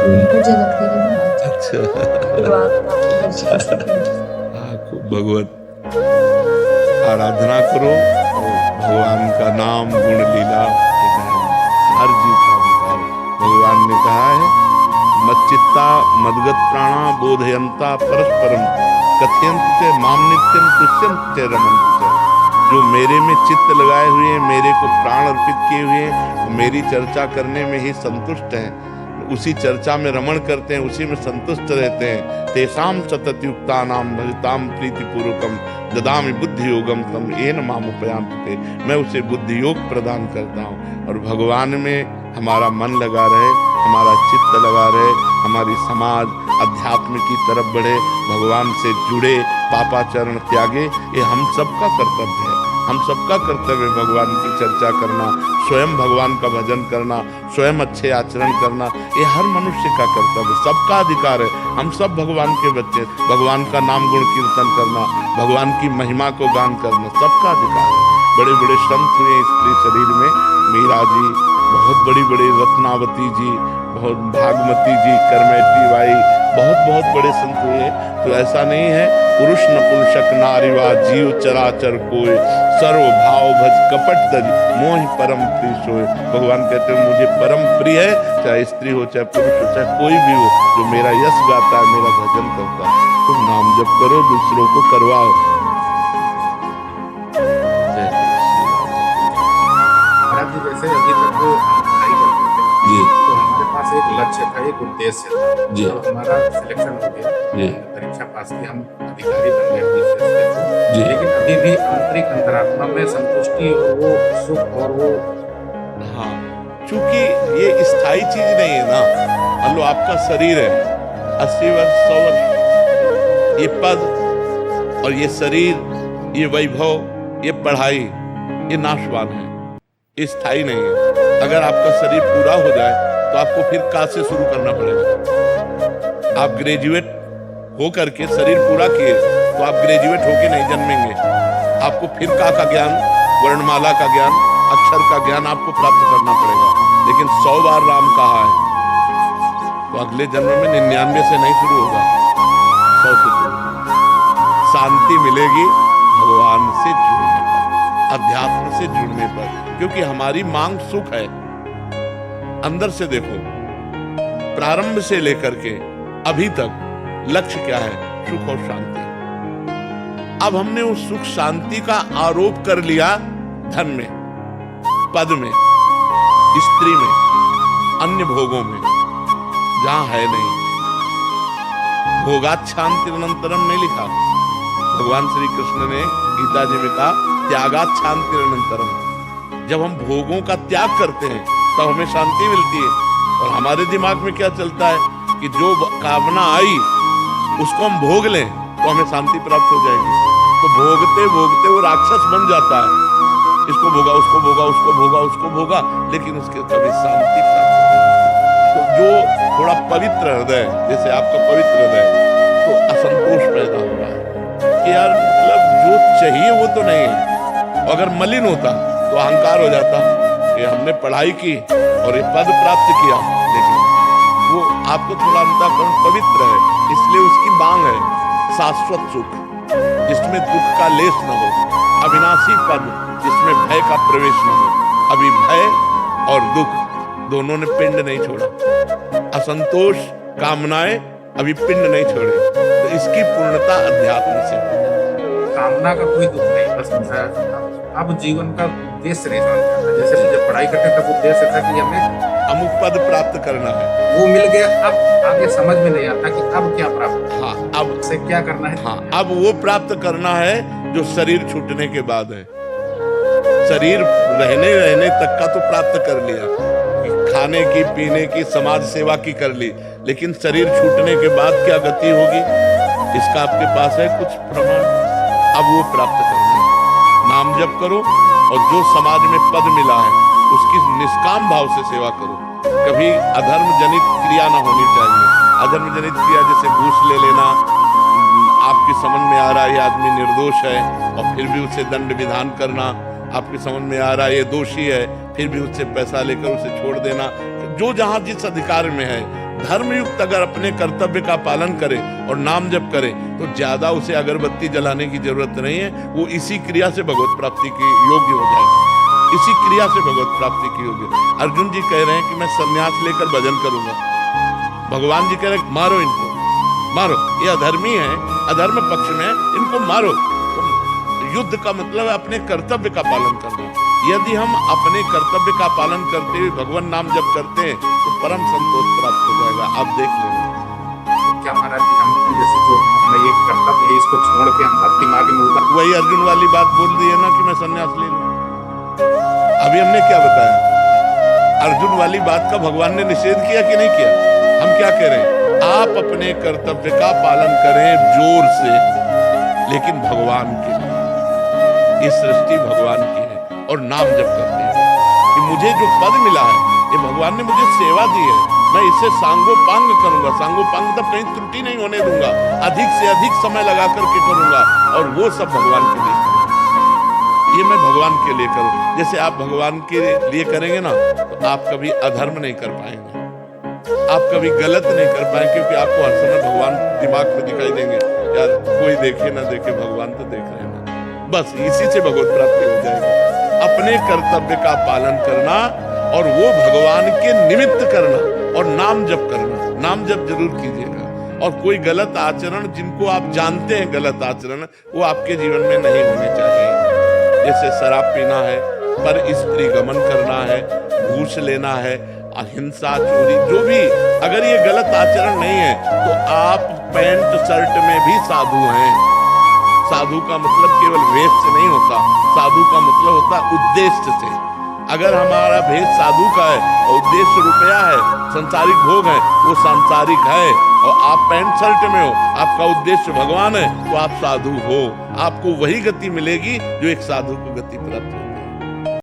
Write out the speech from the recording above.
मुझे लगता है कि बहुत अच्छा। शुरुआत आपके दर्शन से करें। हाँ, खूब भगवत आराधना करो और भगवान का नाम गुण लीला ये ध्यान हर जीव का अधिकार। भगवान ने कहा है मच्चित्ता मदगत प्राणा बोधयंता परस्परम कथयंत च माम नित्यम तुष्यंत च रमन्त च। जो मेरे में चित्त लगाए हुए हैं, मेरे को प्राण अर्पित किए हुए हैं, मेरी चर्चा करने में ही संतुष्ट हैं, उसी चर्चा में रमण करते हैं, उसी में संतुष्ट रहते हैं। तेषाम सततयुक्तानाम भजताम प्रीतिपूर्वकम ददामि बुद्धि योगम तम येन मामुपयान्ति। मैं उसे बुद्धि योग प्रदान करता हूँ। और भगवान में हमारा मन लगा रहे, हमारा चित्त लगा रहे, हमारी समाज अध्यात्म की तरफ बढ़े, भगवान से जुड़े, पापाचरण त्यागे, ये हम सबका कर्तव्य है। हम सबका कर्तव्य है भगवान की चर्चा करना, स्वयं भगवान का भजन करना, स्वयं अच्छे आचरण करना, ये हर मनुष्य का कर्तव्य, सबका अधिकार है। हम सब भगवान के बच्चे, भगवान का नाम गुण कीर्तन करना, भगवान की महिमा को गान करना सबका अधिकार है। बड़े बड़े संत हुए स्त्री शरीर में, मीरा जी, बहुत बड़ी बड़ी रत्नावती जी, बहुत भागमती जी, करमेटी बाई, बहुत बड़े संत हुए। तो ऐसा नहीं है पुरुष नपुंसक नारीवा जीव चराचर कोय सर्व भाव भज कपट तज मोहि परम प्रिय सोय। भगवान कहते हैं मुझे परम प्रिय है, चाहे स्त्री हो चाहे पुरुष हो चाहे कोई भी हो, जो मेरा यश गाता है, मेरा भजन करता है। तुम नाम जप करो, दूसरों को करवाओ। जैसे अभी तक पढ़ाई करते थे जी तो हमारे पास एक लक्ष्य था, एक उद्देश्य था। जी। जब हमारा सिलेक्शन हो गया, जी। परीक्षा पास की, हम अधिकारी बन गए अपनी संस्था से। जी। लेकिन अभी भी आंतरिक अंतरात्मा में संतुष्टि और वो सुख और वो हाँ, क्योंकि ये स्थायी चीज नहीं है ना। मान लो आपका शरीर है 80 वर्ष 100 वर्ष, ये पद और ये शरीर, ये वैभव, ये पढ़ाई, ये नाशवान है, ये स्थायी नहीं है। अगर आपका शरीर पूरा हो जाए तो आपको फिर कहाँ से शुरू करना पड़ेगा। आप ग्रेजुएट हो करके शरीर पूरा किए तो आप ग्रेजुएट होके नहीं जन्मेंगे। आपको फिर का ज्ञान, वर्णमाला का ज्ञान, अक्षर का ज्ञान आपको प्राप्त करना पड़ेगा। लेकिन 100 बार राम कहा है तो अगले जन्म में 99 से नहीं शुरू होगा, 100 से शुरू। शांति मिलेगी भगवान से जुड़ने पर, अध्यात्म से जुड़ने पर, क्योंकि हमारी मांग सुख है। अंदर से देखो, प्रारंभ से लेकर के अभी तक लक्ष्य क्या है? सुख और शांति। अब हमने उस सुख शांति का आरोप कर लिया धन में, पद में, स्त्री में, अन्य भोगों में, जहां है नहीं। भोगात शांति अनंतरम नहीं लिखा। भगवान श्री कृष्ण ने गीता जी में कहा त्यागात शांति अनंतरम। जब हम भोगों का त्याग करते हैं तब हमें शांति मिलती है। और हमारे दिमाग में क्या चलता है कि जो कामना आई उसको हम भोग लें तो हमें शांति प्राप्त हो जाएगी। तो भोगते भोगते वो राक्षस बन जाता है, इसको भोगा, उसको भोगा, उसको भोगा, उसको भोगा, लेकिन उसके कभी शांति प्राप्त नहीं। तो जो थोड़ा पवित्र हृदय, जैसे आपका पवित्र हृदय, तो असंतोष पैदा हो रहा है कि यार मतलब जो चाहिए वो तो नहीं है। अगर मलिन होता तो अहंकार हो जाता कि हमने पढ़ाई की और ये पद प्राप्त किया, लेकिन वो आपको थोड़ा अंतःकरण पवित्र है, इसलिए उसकी मांग है शाश्वत सुख जिसमें दुख का लेस न हो, अविनाशी पद जिसमें भय का प्रवेश न हो। अभी भय और दुख दोनों ने पिंड नहीं छोड़ा, असंतोष कामनाएं अभी पिंड नहीं छोड़े। तो इसकी पूर्णता अध्यात्म से। कामना का कोई दुख नहीं, बस अब जीवन का उद्देश्य नहीं समझ में आता। जैसे जब पढ़ाई करते तब उद्देश्य था कि हमें अमुक पद प्राप्त करना है, वो मिल गया। अब आगे समझ में नहीं आता कि अब क्या प्राप्त, हाँ अब से क्या करना है। हाँ अब वो प्राप्त करना है जो शरीर छूटने के बाद है। शरीर रहने तक का तो प्राप्त कर लिया, खाने की, पीने की, समाज सेवा की कर ली, लेकिन शरीर छूटने के बाद क्या गति होगी इसका आपके पास है कुछ प्रमाण। अब वो प्राप्त करना है। नाम जप करो और जो समाज में पद मिला है उसकी निष्काम भाव से सेवा करो। कभी अधर्म जनित क्रिया ना होनी चाहिए। अधर्म जनित क्रिया जैसे घूस ले लेना, आपकी समझ में आ रहा है ये आदमी निर्दोष है और फिर भी उसे दंड विधान करना, आपकी समझ में आ रहा है ये दोषी है फिर भी उससे पैसा लेकर उसे छोड़ देना। जो जहां जिस अधिकार में है धर्मयुक्त अगर अपने कर्तव्य का पालन करे और नाम जप करे तो ज्यादा उसे अगरबत्ती जलाने की जरूरत नहीं है। वो इसी क्रिया से भगवत प्राप्ति के योग्य हो जाएगा, इसी क्रिया से भगवत प्राप्ति की योग्य। अर्जुन जी कह रहे हैं कि मैं संन्यास लेकर भजन करूंगा, भगवान जी कह रहे हैं मारो इनको, मारो, ये अधर्मी है, अधर्म पक्ष में, इनको मारो। युद्ध का मतलब है अपने कर्तव्य का पालन करना। यदि हम अपने कर्तव्य का पालन करते हुए भगवान नाम जप करते हैं तो परम संतोष प्राप्त हो जाएगा। आप देख लेंगे। क्या महाराज जी, हम जैसे जो अपना ये कर्तव्य है इसको छोड़ के हम भक्ति मार्ग में उतर, वही अर्जुन वाली बात बोल दी है ना कि मैं संन्यास ले लूं। अभी हमने क्या बताया? अर्जुन वाली बात का भगवान ने निषेध किया कि नहीं किया? हम क्या कह रहे हैं? आप अपने कर्तव्य का पालन करें जोर से, लेकिन भगवान के लिए। ये सृष्टि भगवान की है और नाम जप करते हैं कि मुझे जो पद मिला है ये भगवान ने मुझे सेवा दी है, मैं इसे सांगोपांग करूंगा। सांगोपांग तब कहीं त्रुटि नहीं होने दूंगा, अधिक से अधिक समय लगा करके करूंगा और वो सब भगवान के लिए करूंगा। ये मैं भगवान के लिए करूं। जैसे आप भगवान के लिए करेंगे ना तो आप कभी अधर्म नहीं कर पाएंगे, आप कभी गलत नहीं कर पाएंगे, क्योंकि आपको हर समय भगवान दिमाग में दिखाई देंगे। यार कोई देखे ना देखे, भगवान तो देख रहे हैं ना। बस इसी से भगवत प्राप्ति हो जाएगी। अपने कर्तव्य का पालन करना और वो भगवान के निमित्त करना और नाम जप करना। नाम जप जरूर कीजिएगा। और कोई गलत आचरण, जिनको आप जानते हैं गलत आचरण, वो आपके जीवन में नहीं होने चाहिए। जैसे शराब पीना है, पर स्त्री गमन करना है, घूस लेना है, अहिंसा, चोरी, जो भी, अगर ये गलत आचरण नहीं है तो आप पैंट शर्ट में भी साधु हैं। साधु का मतलब केवल वेश से नहीं होता, साधु का मतलब होता उद्देश्य से। अगर हमारा भेष साधु का है और उद्देश्य रुपया है, संसारिक भोग है, वो सांसारिक है, और आप पैंट शर्ट में हो, आपका उद्देश्य भगवान है, तो आप साधु हो। आपको वही गति मिलेगी जो एक साधु को गति प्राप्त होगी।